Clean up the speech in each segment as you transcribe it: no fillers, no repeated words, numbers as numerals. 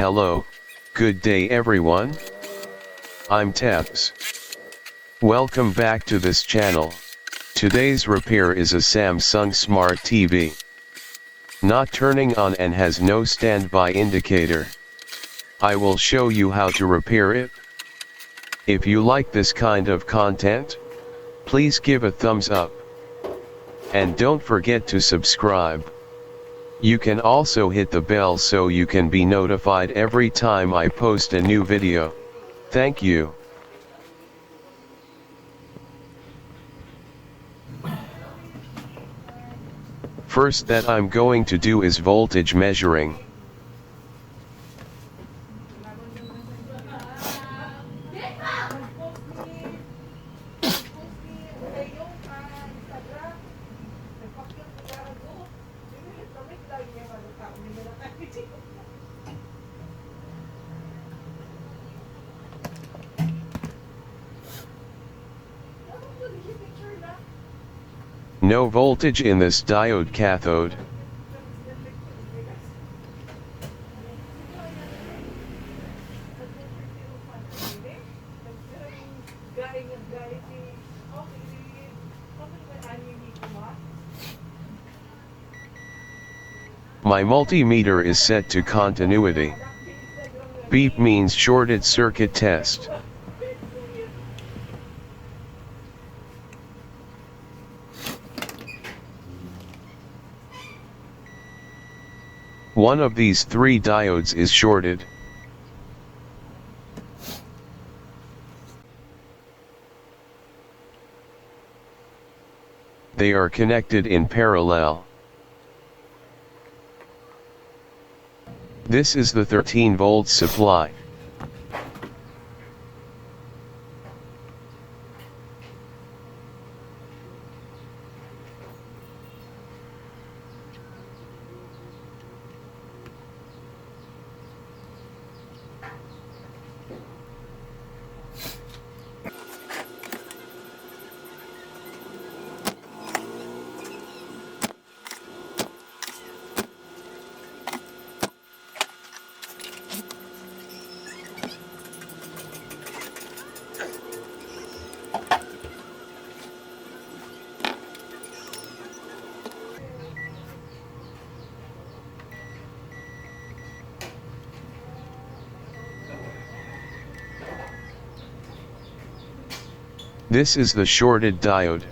Hello, good day everyone. I'm Tebs. Welcome back to this channel. Today's repair is a Samsung Smart TV. Not turning on and has no standby indicator. I will show you how to repair it. If you like this kind of content, please give a thumbs up. And don't forget to subscribe. You can also hit the bell so you can be notified every time I post a new video. Thank you. First that I'm going to do is voltage measuring. No voltage in this diode cathode. My multimeter is set to continuity. Beep means shorted circuit test. One of these three diodes is shorted. They are connected in parallel. This is the 13 volt supply. This is the shorted diode.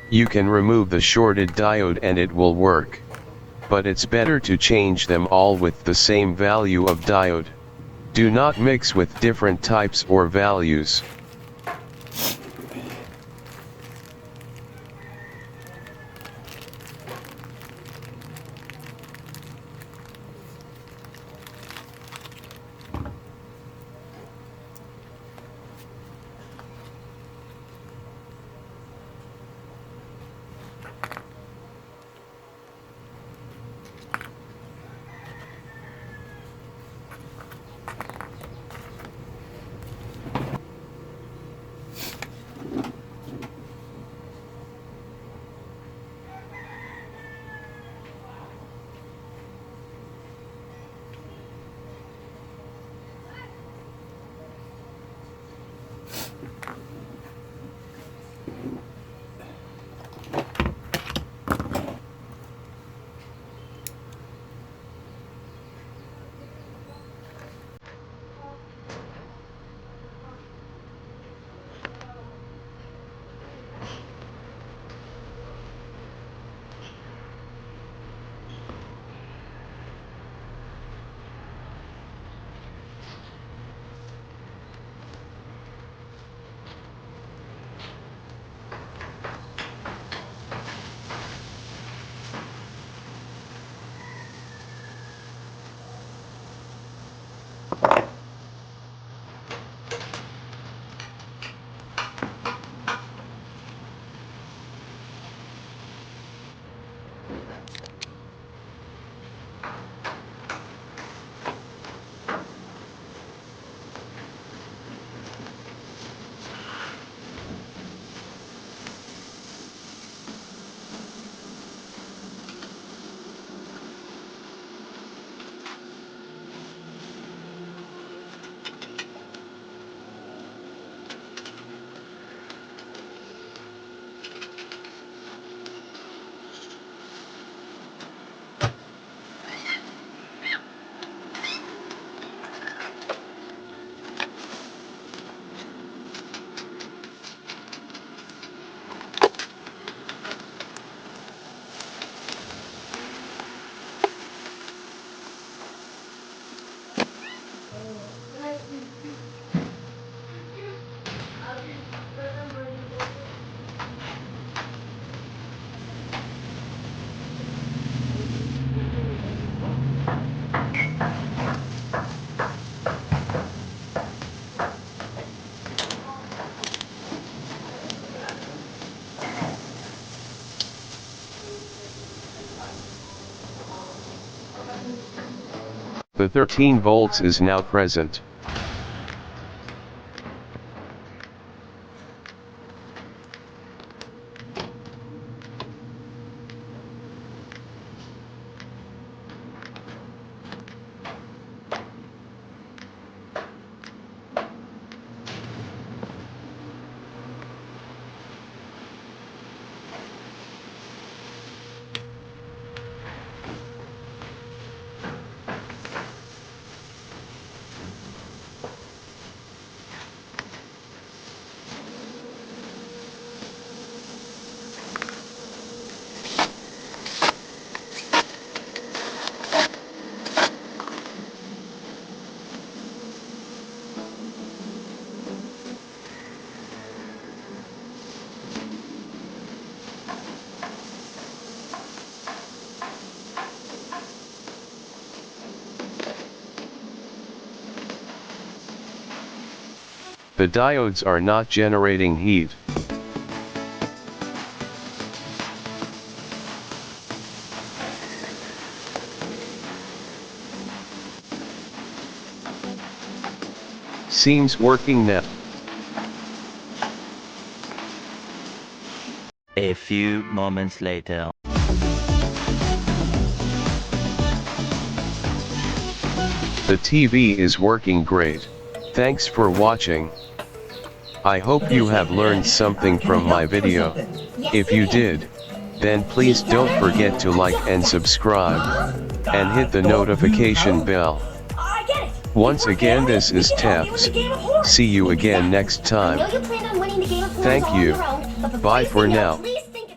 You can remove the shorted diode and it will work. But it's better to change them all with the same value of diode. Do not mix with different types or values. The 13 volts is now present. The diodes are not generating heat. Seems working now. A few moments later. The TV is working great. Thanks for watching. I hope you have learned something from my video. If you did, then please don't forget to like and subscribe, and hit the notification bell. Once again, this is Teps. See you again next time. Thank you. Bye for now.